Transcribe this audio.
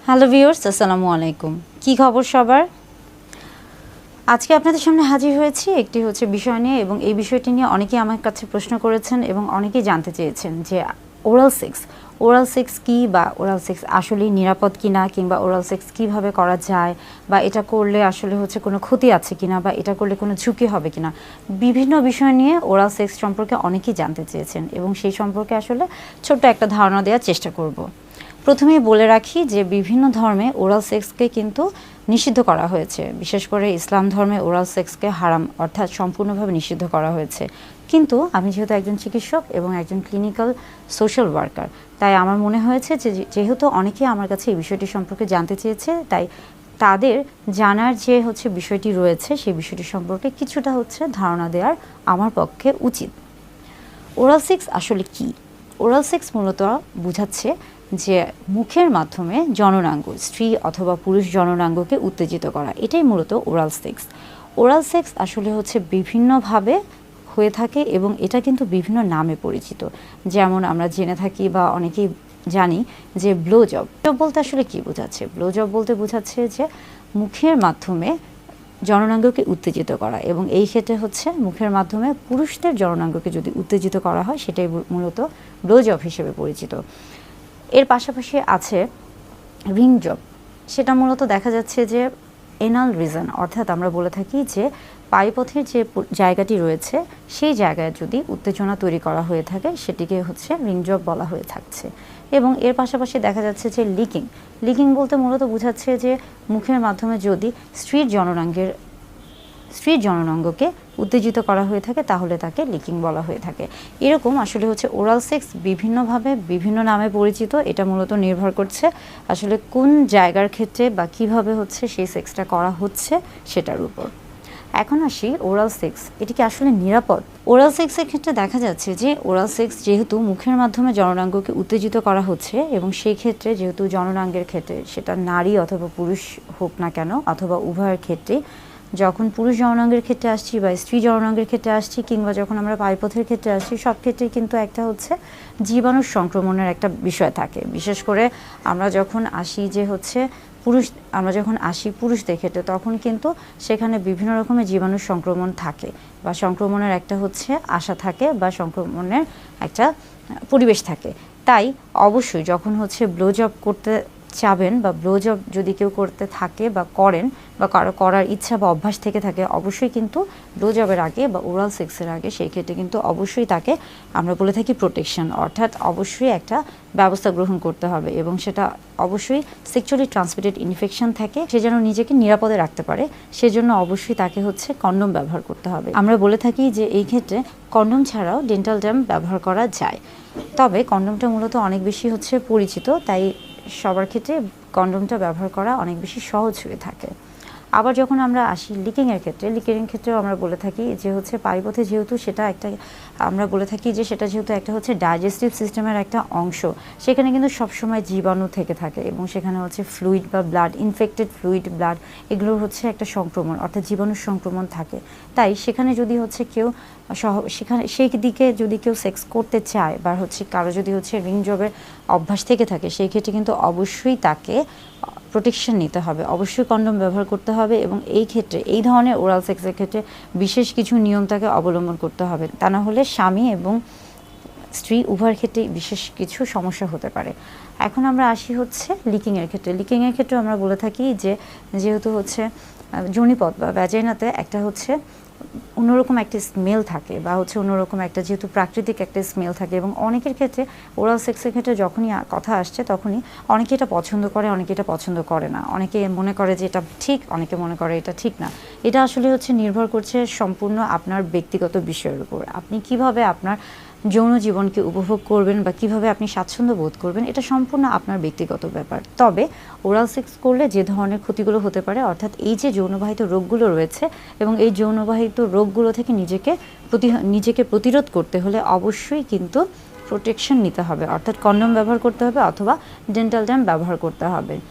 Hello viewers, আসসালামু আলাইকুম। কি খবর সবার? আজকে আপনাদের সামনে হাজির হয়েছি একটি বিষয় নিয়ে, এবং এই বিষয়টি নিয়ে অনেকেই আমার কাছে প্রশ্ন করেছেন এবং অনেকেই জানতে চেয়েছেন যে ওরাল সেক্স কি, বা ওরাল সেক্স আসলেই নিরাপদ কিনা, কিংবা ওরাল সেক্স কিভাবে করা যায়, বা এটা করলে আসলে কোনো ক্ষতি আছে কিনা, বা এটা করলে কোনো ঝুঁকি হবে কিনা, বিভিন্ন বিষয় নিয়ে ওরাল সেক্স সম্পর্কে অনেকেই জানতে চেয়েছেন, এবং সেই সম্পর্কে আসলে ছোট্ট একটা ধারণা দেওয়ার চেষ্টা করব। প্রথমেই বলে রাখি যে বিভিন্ন ধর্মে ওরাল সেক্সকে কিন্তু নিষিদ্ধ করা হয়েছে। বিশেষ করে ইসলাম ধর্মে ওরাল সেক্সকে হারাম, অর্থাৎ সম্পূর্ণভাবে নিষিদ্ধ করা হয়েছে। কিন্তু আমি যেহেতু একজন চিকিৎসক এবং একজন ক্লিনিক্যাল সোশ্যাল ওয়ার্কার, তাই আমার মনে হয়েছে যে যেহেতু অনেকেই আমার কাছে এই বিষয়টি সম্পর্কে জানতে চেয়েছে, তাই তাদের জানার যে বিষয়টি রয়েছে সেই বিষয়টি সম্পর্কে কিছুটা ধারণা দেওয়ার আমার পক্ষে উচিত। ওরাল সেক্স আসলে কি? ওরাল সেক্স মূলত বোঝাচ্ছে যে মুখের মাধ্যমে জননাঙ্গ, স্ত্রী অথবা পুরুষ জননাঙ্গকে উত্তেজিত করা, এটাই মূলত ওরাল সেক্স। ওরাল সেক্স আসলে বিভিন্নভাবে হয়ে থাকে, এবং এটা কিন্তু বিভিন্ন নামে পরিচিত। যেমন আমরা জেনে থাকি বা অনেকেই জানি যে ব্লো জব বলতে আসলে কি বোঝাচ্ছে। ব্লো জব বলতে বোঝাচ্ছে যে মুখের মাধ্যমে জননাঙ্গকে উত্তেজিত করা, এবং এই ক্ষেত্রে মুখের মাধ্যমে পুরুষদের জননাঙ্গকে যদি উত্তেজিত করা হয়, সেটাই মূলত ব্লো জব হিসেবে পরিচিত। এর পাশাপাশি আছে রিং জব। সেটা মূলত দেখা যাচ্ছে যে এনাল রিজন, অর্থাৎ আমরা বলে থাকি যে পায়ুপথের যে জায়গাটি রয়েছে সেই জায়গায় যদি উত্তেজনা তৈরি করা হয়ে থাকে, সেটিকে রিং জব বলা হয়ে থাকছে। এবং এর পাশাপাশি দেখা যাচ্ছে যে লিকিং বলতে মূলত বোঝাচ্ছে যে মুখের মাধ্যমে যদি স্ত্রীর জননাঙ্গকে উত্তেজিত করা হয়ে থাকে, তাহলে তাকে লিকিং বলা হয়ে থাকে। এরকম আসলে ওরাল সেক্স বিভিন্নভাবে বিভিন্ন নামে পরিচিত। এটা মূলত নির্ভর করছে আসলে কোন জায়গার ক্ষেত্রে বা কিভাবে সেই সেক্সটা করা হচ্ছে সেটার উপর। এখন আসি ওরাল সেক্স, এটি কি আসলে নিরাপদ? ওরাল সেক্সের ক্ষেত্রে দেখা যাচ্ছে যে ওরাল সেক্স যেহেতু মুখের মাধ্যমে জননাঙ্গকে উত্তেজিত করা হচ্ছে, এবং সেই ক্ষেত্রে যেহেতু জননাঙ্গের ক্ষেত্রে সেটা নারী অথবা পুরুষ হোক না কেন, অথবা উভয়ের ক্ষেত্রে, যখন পুরুষ জননাঙ্গের ক্ষেত্রে আসছি বা স্ত্রী জননাঙ্গের ক্ষেত্রে আসছি, কিংবা যখন আমরা পায়ুপথের ক্ষেত্রে আসছি, সব ক্ষেত্রেই কিন্তু একটা জীবাণুর সংক্রমণের একটা বিষয় থাকে। বিশেষ করে আমরা যখন আসি পুরুষদের ক্ষেত্রে, তখন কিন্তু সেখানে বিভিন্ন রকমের জীবাণুর সংক্রমণ থাকে, বা সংক্রমণের একটা আশা থাকে, বা সংক্রমণের একটা পরিবেশ থাকে। তাই অবশ্যই যখন ব্লো জব করতে চাবেন, বা ব্লো জব যদি কেউ করতে থাকে বা করেন, বা কারো করার ইচ্ছা বা অভ্যাস থেকে থাকে, অবশ্যই কিন্তু ব্লো জবের আগে বা ওরাল সেক্সের আগে সেই ক্ষেত্রে কিন্তু অবশ্যই তাকে আমরা বলে থাকি প্রোটেকশন, অর্থাৎ অবশ্যই একটা ব্যবস্থা গ্রহণ করতে হবে, এবং সেটা অবশ্যই সেক্সুয়ালি ট্রান্সমিটেড ইনফেকশন থাকে, সে যেন নিজেকে নিরাপদে রাখতে পারে, সেজন্য অবশ্যই তাকে কন্ডোম ব্যবহার করতে হবে। আমরা বলে থাকি যে এই ক্ষেত্রে কন্ডোম ছাড়াও ডেন্টাল ড্যাম ব্যবহার করা যায়, তবে কন্ডোমটা মূলত অনেক বেশি পরিচিত, তাই সবার ক্ষেত্রে কন্ডোমটা ব্যবহার করা অনেক বেশি সহজ হয়ে থাকে। আবার যখন আমরা আসি লিকিংয়ের ক্ষেত্রেও আমরা বলে থাকি যে পায়ুপথে যেহেতু সেটা একটা, আমরা বলে থাকি যে সেটা যেহেতু একটা ডাইজেস্টিভ সিস্টেমের একটা অংশ, সেখানে কিন্তু সবসময় জীবাণু থেকে থাকে, এবং সেখানে ফ্লুইড বা ব্লাড, ইনফেক্টেড ফ্লুইড, ব্লাড, এগুলোর একটা সংক্রমণ, অর্থাৎ জীবাণুর সংক্রমণ থাকে। তাই সেখানে যদি কেউ সেই দিকে যদি কেউ সেক্স করতে চায়, বা কারো যদি রিং জবের অভ্যাস থেকে থাকে, সেই ক্ষেত্রে কিন্তু অবশ্যই তাকে প্রোটেকশন নিতে হবে, অবশ্যই কন্ডোম ব্যবহার করতে হবে, এবং এই ক্ষেত্রে এই ধরনের ওরাল সেক্সের ক্ষেত্রে বিশেষ কিছু নিয়ম তাকে অবলম্বন করতে হবে, তা না হলে স্বামী এবং স্ত্রী উভয়ের ক্ষেত্রে বিশেষ কিছু সমস্যা হতে পারে। এখন আমরা আসি লিকিংয়ের ক্ষেত্রে আমরা বলে থাকি যে যেহেতু যোনিপথ বা ভ্যাজাইনাতে একটা অন্যরকম একটা স্মেল থাকে, বা অন্যরকম একটা যেহেতু প্রাকৃতিক একটা স্মেল থাকে, এবং অনেকের ক্ষেত্রে ওরাল সেক্সের ক্ষেত্রে যখনই কথা আসছে, তখনই অনেকে এটা পছন্দ করে, অনেকে এটা পছন্দ করে না, অনেকে মনে করে যে এটা ঠিক, অনেকে মনে করে এটা ঠিক না। এটা আসলে নির্ভর করছে সম্পূর্ণ আপনার ব্যক্তিগত বিষয়ের উপর। আপনি কিভাবে আপনার যৌন জীবনকে উপভোগ করবেন, বা কিভাবে আপনি স্বাচ্ছন্দ্য বোধ করবেন, এটা সম্পূর্ণ আপনার ব্যক্তিগত ব্যাপার। তবে ওরাল সেক্স করলে যে ধরনের ক্ষতিগুলো হতে পারে, অর্থাৎ এই যে যৌনবাহিত রোগগুলো রয়েছে, এবং এই যৌনবাহিত রোগগুলো থেকে নিজেকে প্রতিরোধ করতে হলে অবশ্যই কিন্তু প্রোটেকশন নিতে হবে, অর্থাৎ কন্ডোম ব্যবহার করতে হবে, অথবা ডেন্টাল ড্যাম ব্যবহার করতে হবে।